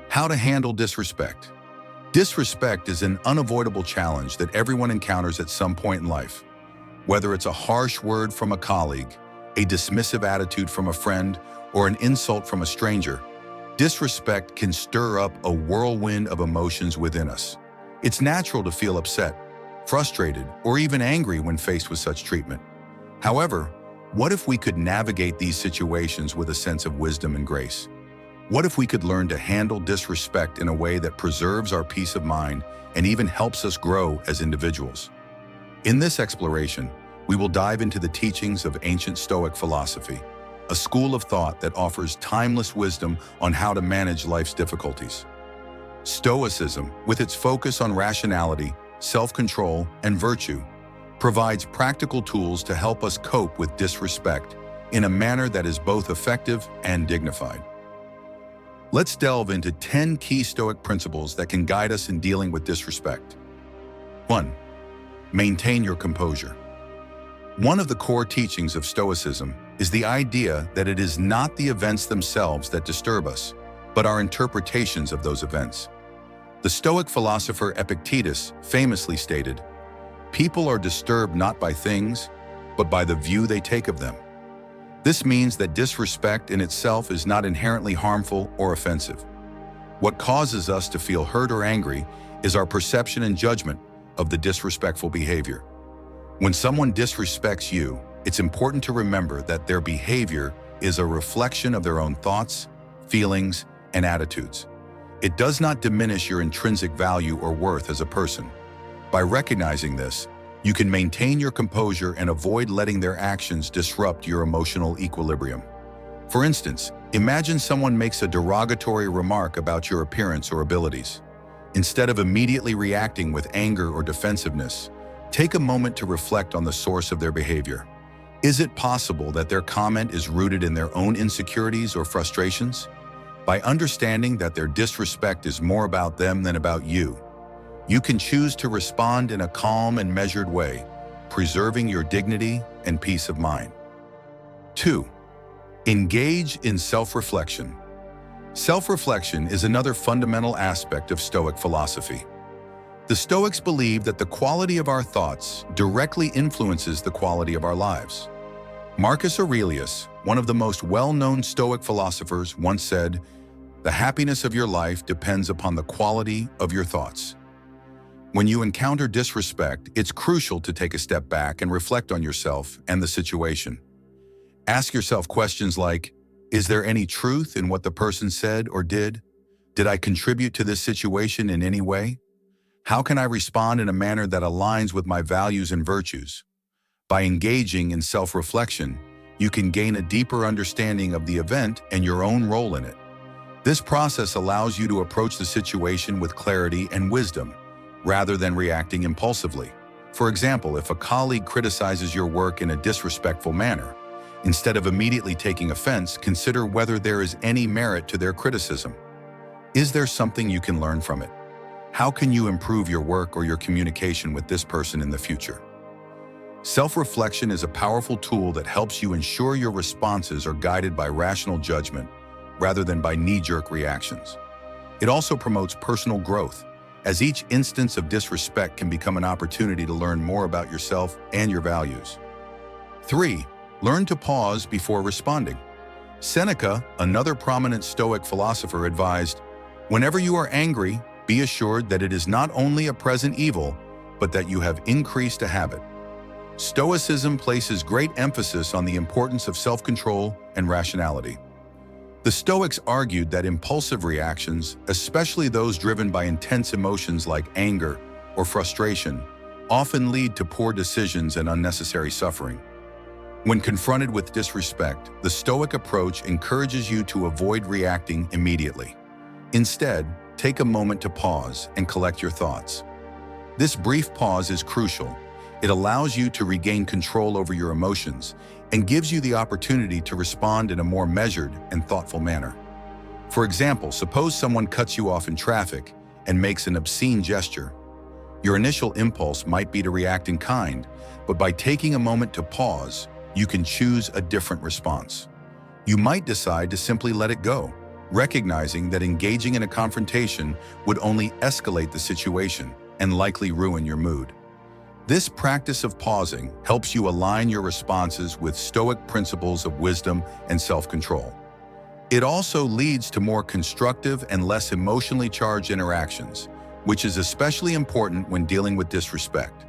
How to handle disrespect. Disrespect is an unavoidable challenge that everyone encounters at some point in life. Whether it's a harsh word from a colleague, a dismissive attitude from a friend, or an insult from a stranger, disrespect can stir up a whirlwind of emotions within us. It's natural to feel upset, frustrated, or even angry when faced with such treatment. However, what if we could navigate these situations with a sense of wisdom and grace? What if we could learn to handle disrespect in a way that preserves our peace of mind and even helps us grow as individuals? In this exploration, we will dive into the teachings of ancient Stoic philosophy, a school of thought that offers timeless wisdom on how to manage life's difficulties. Stoicism, with its focus on rationality, self-control, and virtue, provides practical tools to help us cope with disrespect in a manner that is both effective and dignified. Let's delve into 10 key Stoic principles that can guide us in dealing with disrespect. 1. Maintain your composure. One of the core teachings of Stoicism is the idea that it is not the events themselves that disturb us, but our interpretations of those events. The Stoic philosopher Epictetus famously stated, "People are disturbed not by things, but by the view they take of them." This means that disrespect in itself is not inherently harmful or offensive. What causes us to feel hurt or angry is our perception and judgment of the disrespectful behavior. When someone disrespects you, it's important to remember that their behavior is a reflection of their own thoughts, feelings, and attitudes. It does not diminish your intrinsic value or worth as a person. By recognizing this, you can maintain your composure and avoid letting their actions disrupt your emotional equilibrium. For instance, imagine someone makes a derogatory remark about your appearance or abilities. Instead of immediately reacting with anger or defensiveness, take a moment to reflect on the source of their behavior. Is it possible that their comment is rooted in their own insecurities or frustrations? By understanding that their disrespect is more about them than about you, you can choose to respond in a calm and measured way, preserving your dignity and peace of mind. 2. Engage in self-reflection. Self-reflection is another fundamental aspect of Stoic philosophy. The Stoics believe that the quality of our thoughts directly influences the quality of our lives. Marcus Aurelius, one of the most well-known Stoic philosophers, once said, "The happiness of your life depends upon the quality of your thoughts." When you encounter disrespect, it's crucial to take a step back and reflect on yourself and the situation. Ask yourself questions like, is there any truth in what the person said or did? Did I contribute to this situation in any way? How can I respond in a manner that aligns with my values and virtues? By engaging in self-reflection, you can gain a deeper understanding of the event and your own role in it. This process allows you to approach the situation with clarity and wisdom, rather than reacting impulsively. For example, if a colleague criticizes your work in a disrespectful manner, instead of immediately taking offense, consider whether there is any merit to their criticism. Is there something you can learn from it? How can you improve your work or your communication with this person in the future? Self-reflection is a powerful tool that helps you ensure your responses are guided by rational judgment rather than by knee-jerk reactions. It also promotes personal growth, as each instance of disrespect can become an opportunity to learn more about yourself and your values. 3. Learn to pause before responding. Seneca, another prominent Stoic philosopher, advised, "Whenever you are angry, be assured that it is not only a present evil, but that you have increased a habit." Stoicism places great emphasis on the importance of self-control and rationality. The Stoics argued that impulsive reactions, especially those driven by intense emotions like anger or frustration, often lead to poor decisions and unnecessary suffering. When confronted with disrespect, the Stoic approach encourages you to avoid reacting immediately. Instead, take a moment to pause and collect your thoughts. This brief pause is crucial. It allows you to regain control over your emotions and gives you the opportunity to respond in a more measured and thoughtful manner. For example, suppose someone cuts you off in traffic and makes an obscene gesture. Your initial impulse might be to react in kind, but by taking a moment to pause, you can choose a different response. You might decide to simply let it go, recognizing that engaging in a confrontation would only escalate the situation and likely ruin your mood. This practice of pausing helps you align your responses with Stoic principles of wisdom and self-control. It also leads to more constructive and less emotionally charged interactions, which is especially important when dealing with disrespect.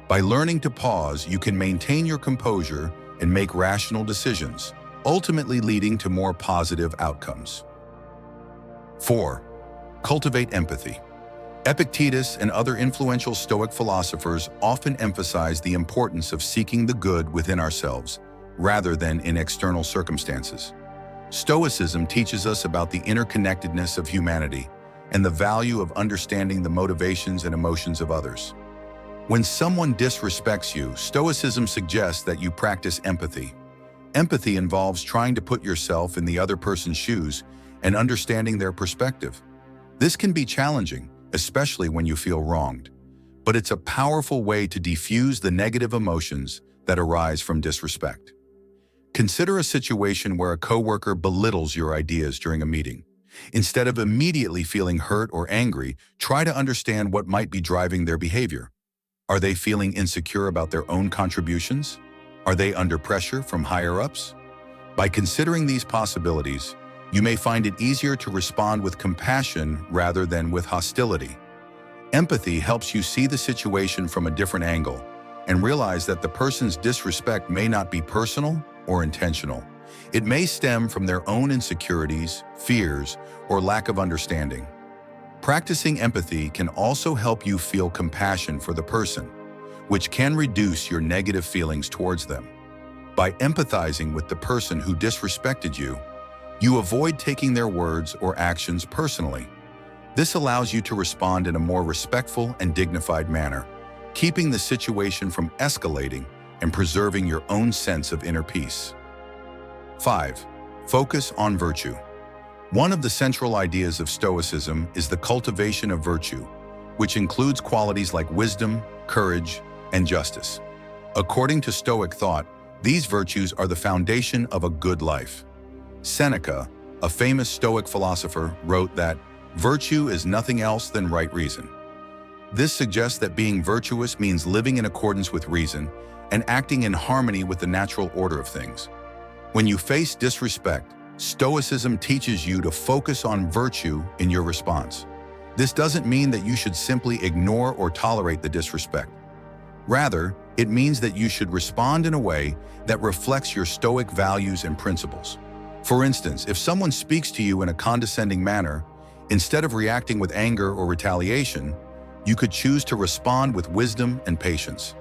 By learning to pause, you can maintain your composure and make rational decisions, ultimately leading to more positive outcomes. 4. Cultivate empathy. Epictetus and other influential Stoic philosophers often emphasize the importance of seeking the good within ourselves, rather than in external circumstances. Stoicism teaches us about the interconnectedness of humanity and the value of understanding the motivations and emotions of others. When someone disrespects you, Stoicism suggests that you practice empathy. Empathy involves trying to put yourself in the other person's shoes and understanding their perspective. This can be challenging, especially when you feel wronged, but it's a powerful way to defuse the negative emotions that arise from disrespect. Consider a situation where a coworker belittles your ideas during a meeting. Instead of immediately feeling hurt or angry, try to understand what might be driving their behavior. Are they feeling insecure about their own contributions? Are they under pressure from higher-ups? By considering these possibilities, you may find it easier to respond with compassion rather than with hostility. Empathy helps you see the situation from a different angle and realize that the person's disrespect may not be personal or intentional. It may stem from their own insecurities, fears, or lack of understanding. Practicing empathy can also help you feel compassion for the person, which can reduce your negative feelings towards them. By empathizing with the person who disrespected you, you avoid taking their words or actions personally. This allows you to respond in a more respectful and dignified manner, keeping the situation from escalating and preserving your own sense of inner peace. 5. Focus on virtue. One of the central ideas of Stoicism is the cultivation of virtue, which includes qualities like wisdom, courage, and justice. According to Stoic thought, these virtues are the foundation of a good life. Seneca, a famous Stoic philosopher, wrote that virtue is nothing else than right reason. This suggests that being virtuous means living in accordance with reason and acting in harmony with the natural order of things. When you face disrespect, Stoicism teaches you to focus on virtue in your response. This doesn't mean that you should simply ignore or tolerate the disrespect. Rather, it means that you should respond in a way that reflects your Stoic values and principles. For instance, if someone speaks to you in a condescending manner, instead of reacting with anger or retaliation, you could choose to respond with wisdom and patience.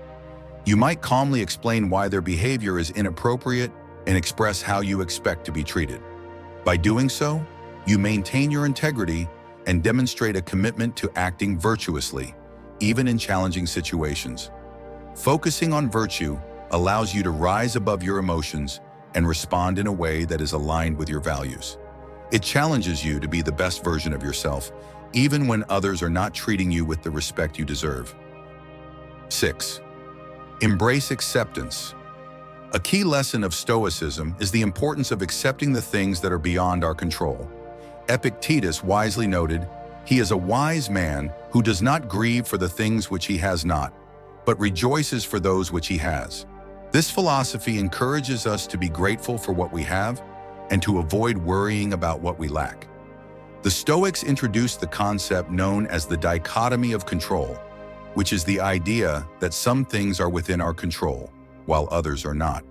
You might calmly explain why their behavior is inappropriate and express how you expect to be treated. By doing so, you maintain your integrity and demonstrate a commitment to acting virtuously, even in challenging situations. Focusing on virtue allows you to rise above your emotions and respond in a way that is aligned with your values. It challenges you to be the best version of yourself, even when others are not treating you with the respect you deserve. 6. Embrace acceptance. A key lesson of Stoicism is the importance of accepting the things that are beyond our control. Epictetus wisely noted, "He is a wise man who does not grieve for the things which he has not, but rejoices for those which he has." This philosophy encourages us to be grateful for what we have and to avoid worrying about what we lack. The Stoics introduced the concept known as the dichotomy of control, which is the idea that some things are within our control, while others are not.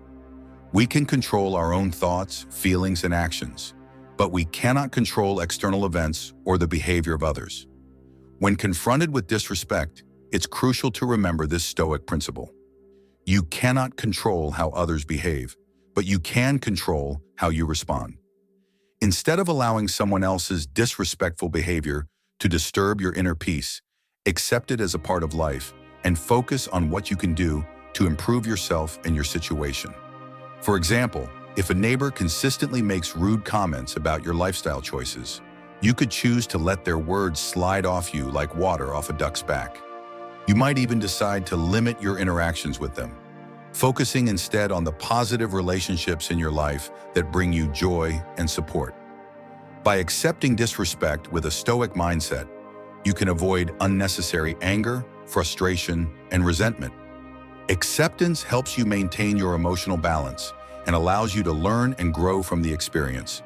We can control our own thoughts, feelings, and actions, but we cannot control external events or the behavior of others. When confronted with disrespect, it's crucial to remember this Stoic principle. You cannot control how others behave, but you can control how you respond. Instead of allowing someone else's disrespectful behavior to disturb your inner peace, accept it as a part of life and focus on what you can do to improve yourself and your situation. For example, if a neighbor consistently makes rude comments about your lifestyle choices, you could choose to let their words slide off you like water off a duck's back. You might even decide to limit your interactions with them, focusing instead on the positive relationships in your life that bring you joy and support. By accepting disrespect with a Stoic mindset, you can avoid unnecessary anger, frustration, and resentment. Acceptance helps you maintain your emotional balance and allows you to learn and grow from the experience,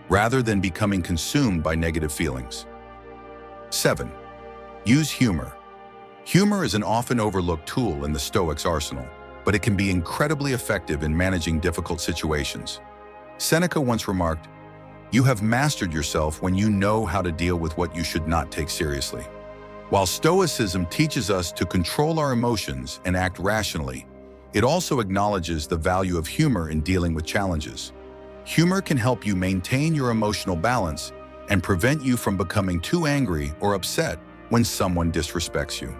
rather than becoming consumed by negative feelings. 7. Use humor. Humor is an often overlooked tool in the Stoics' arsenal, but it can be incredibly effective in managing difficult situations. Seneca once remarked, "You have mastered yourself when you know how to deal with what you should not take seriously." While Stoicism teaches us to control our emotions and act rationally, it also acknowledges the value of humor in dealing with challenges. Humor can help you maintain your emotional balance and prevent you from becoming too angry or upset when someone disrespects you.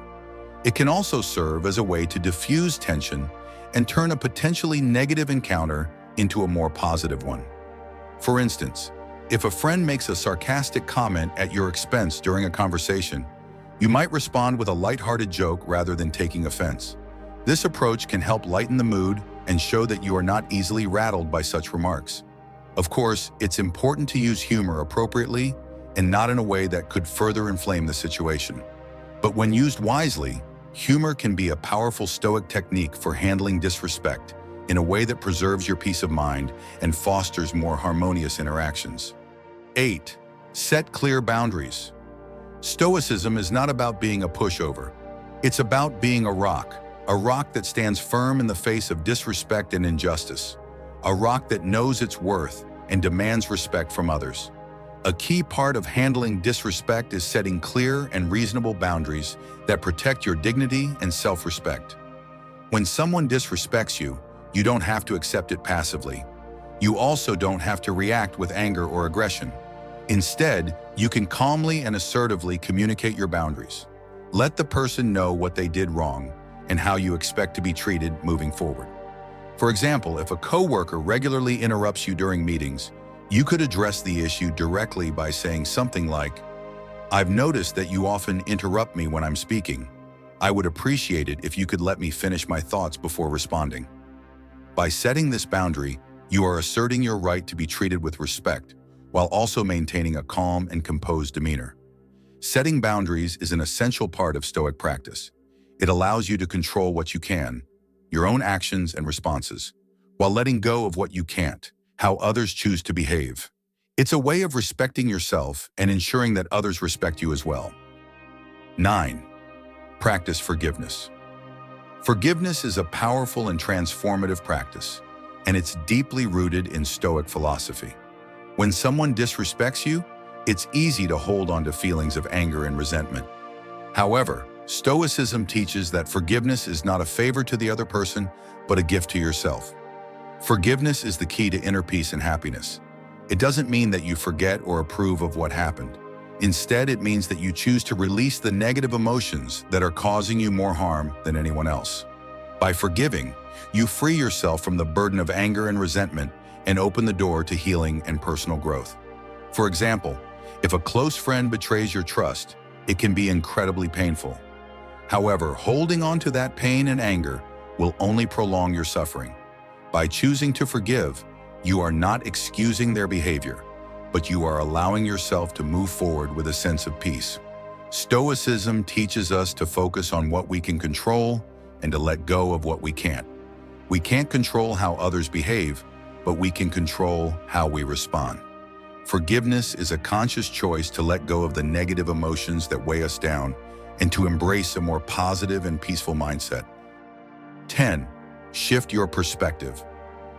It can also serve as a way to diffuse tension and turn a potentially negative encounter into a more positive one. For instance, if a friend makes a sarcastic comment at your expense during a conversation, you might respond with a lighthearted joke rather than taking offense. This approach can help lighten the mood and show that you are not easily rattled by such remarks. Of course, it's important to use humor appropriately and not in a way that could further inflame the situation. But when used wisely, humor can be a powerful Stoic technique for handling disrespect in a way that preserves your peace of mind and fosters more harmonious interactions. 8. Set clear boundaries. Stoicism is not about being a pushover. It's about being a rock that stands firm in the face of disrespect and injustice, a rock that knows its worth and demands respect from others. A key part of handling disrespect is setting clear and reasonable boundaries that protect your dignity and self-respect. When someone disrespects you, you don't have to accept it passively. You also don't have to react with anger or aggression. Instead, you can calmly and assertively communicate your boundaries. Let the person know what they did wrong and how you expect to be treated moving forward. For example, if a coworker regularly interrupts you during meetings, you could address the issue directly by saying something like, "I've noticed that you often interrupt me when I'm speaking. I would appreciate it if you could let me finish my thoughts before responding." By setting this boundary, you are asserting your right to be treated with respect, while also maintaining a calm and composed demeanor. Setting boundaries is an essential part of Stoic practice. It allows you to control what you can, your own actions and responses, while letting go of what you can't, how others choose to behave. It's a way of respecting yourself and ensuring that others respect you as well. 9. Practice forgiveness. Forgiveness is a powerful and transformative practice, and it's deeply rooted in Stoic philosophy. When someone disrespects you, it's easy to hold on to feelings of anger and resentment. However, Stoicism teaches that forgiveness is not a favor to the other person, but a gift to yourself. Forgiveness is the key to inner peace and happiness. It doesn't mean that you forget or approve of what happened. Instead, it means that you choose to release the negative emotions that are causing you more harm than anyone else. By forgiving, you free yourself from the burden of anger and resentment and open the door to healing and personal growth. For example, if a close friend betrays your trust, it can be incredibly painful. However, holding on to that pain and anger will only prolong your suffering. By choosing to forgive, you are not excusing their behavior, but you are allowing yourself to move forward with a sense of peace. Stoicism teaches us to focus on what we can control and to let go of what we can't. We can't control how others behave, but we can control how we respond. Forgiveness is a conscious choice to let go of the negative emotions that weigh us down and to embrace a more positive and peaceful mindset. 10. Shift your perspective.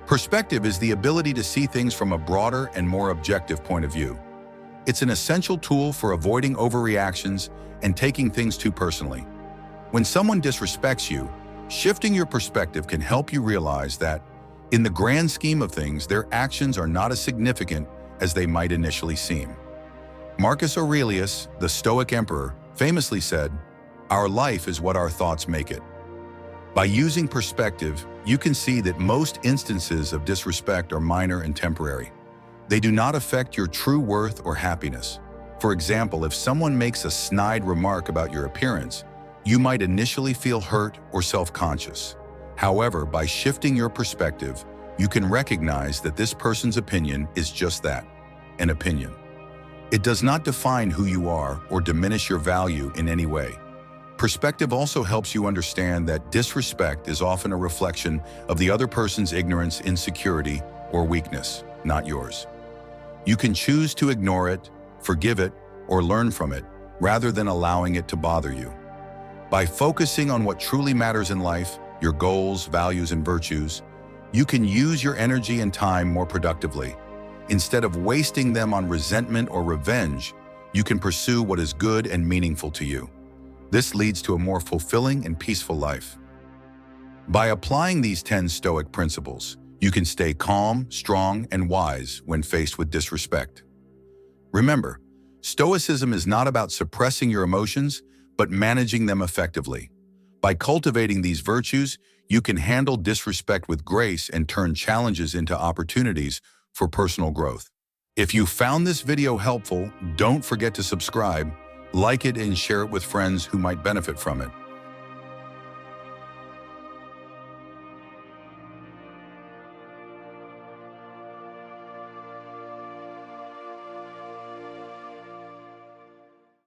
Perspective is the ability to see things from a broader and more objective point of view. It's an essential tool for avoiding overreactions and taking things too personally. When someone disrespects you, shifting your perspective can help you realize that, in the grand scheme of things, their actions are not as significant as they might initially seem. Marcus Aurelius, the Stoic emperor, famously said, "Our life is what our thoughts make it." By using perspective, you can see that most instances of disrespect are minor and temporary. They do not affect your true worth or happiness. For example, if someone makes a snide remark about your appearance, you might initially feel hurt or self-conscious. However, by shifting your perspective, you can recognize that this person's opinion is just that, an opinion. It does not define who you are or diminish your value in any way. Perspective also helps you understand that disrespect is often a reflection of the other person's ignorance, insecurity, or weakness, not yours. You can choose to ignore it, forgive it, or learn from it, rather than allowing it to bother you. By focusing on what truly matters in life, your goals, values, and virtues, you can use your energy and time more productively. Instead of wasting them on resentment or revenge, you can pursue what is good and meaningful to you. This leads to a more fulfilling and peaceful life. By applying these 10 Stoic principles, you can stay calm, strong, and wise when faced with disrespect. Remember, Stoicism is not about suppressing your emotions, but managing them effectively. By cultivating these virtues, you can handle disrespect with grace and turn challenges into opportunities for personal growth. If you found this video helpful, don't forget to subscribe, like it, and share it with friends who might benefit from it.